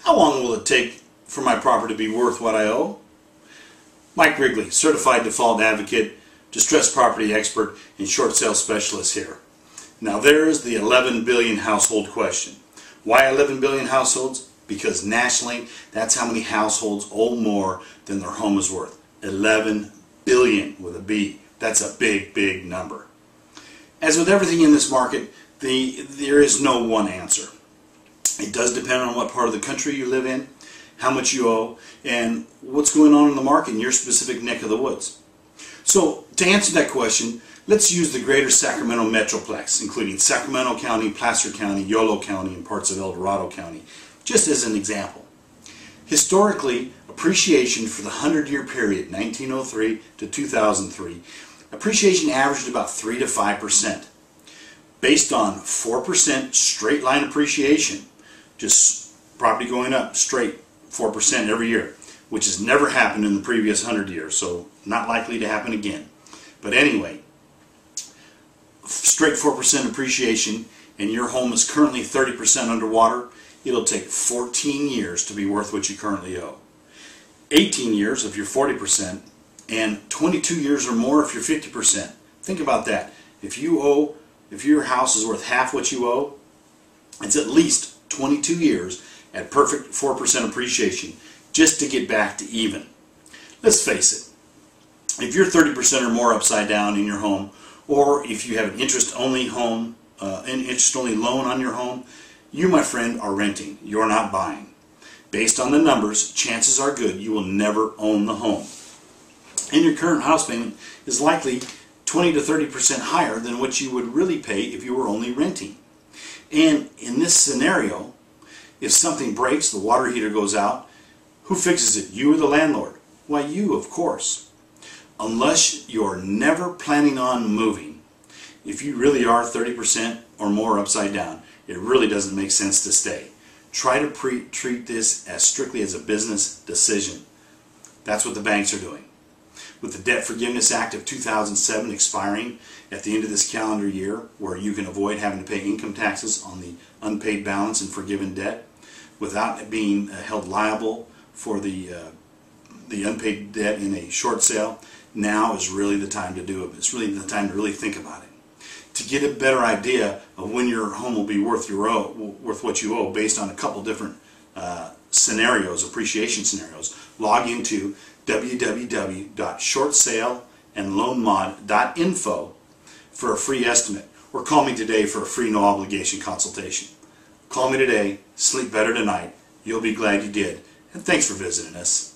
How long will it take for my property to be worth what I owe? Mike Wrigley, Certified Default Advocate, Distressed Property Expert, and Short Sale Specialist here. Now there's the 11 billion household question. Why 11 billion households? Because nationally, that's how many households owe more than their home is worth. 11 billion with a B. That's a big, big number. As with everything in this market, there is no one answer. It does depend on what part of the country you live in, how much you owe, and what's going on in the market in your specific neck of the woods. So to answer that question, let's use the greater Sacramento Metro-plex, including Sacramento County, Placer County, Yolo County, and parts of Eldorado County, just as an example. Historically, appreciation for the 100-year period, 1903 to 2003, appreciation averaged about 3 to 5%. Based on 4% straight line appreciation, just property going up straight 4% every year, which has never happened in the previous 100 years, so not likely to happen again. But anyway, straight 4% appreciation, and your home is currently 30% underwater, it'll take 14 years to be worth what you currently owe. 18 years if you're 40%, and 22 years or more if you're 50%. Think about that. If your house is worth half what you owe, it's at least 22 years at perfect 4% appreciation just to get back to even. Let's face it, if you're 30% or more upside down in your home, or if you have an interest-only home, an interest-only loan on your home, you, my friend, are renting. You're not buying. Based on the numbers, chances are good you will never own the home. And your current house payment is likely 20 to 30% higher than what you would really pay if you were only renting. And in this scenario, if something breaks, the water heater goes out, who fixes it? You or the landlord? Why, you, of course. Unless you're never planning on moving, if you really are 30% or more upside down, it really doesn't make sense to stay. Try to treat this as strictly as a business decision. That's what the banks are doing. With the Debt Forgiveness Act of 2007 expiring at the end of this calendar year, where you can avoid having to pay income taxes on the unpaid balance and forgiven debt without being held liable for the unpaid debt in a short sale, now is really the time to do it. It's really the time to really think about it. To get a better idea of when your home will be worth what you owe based on a couple different scenarios, appreciation scenarios, log into www.shortsaleandloanmod.info for a free estimate, or call me today for a free no obligation consultation. Call me today, sleep better tonight. You'll be glad you did, and thanks for visiting us.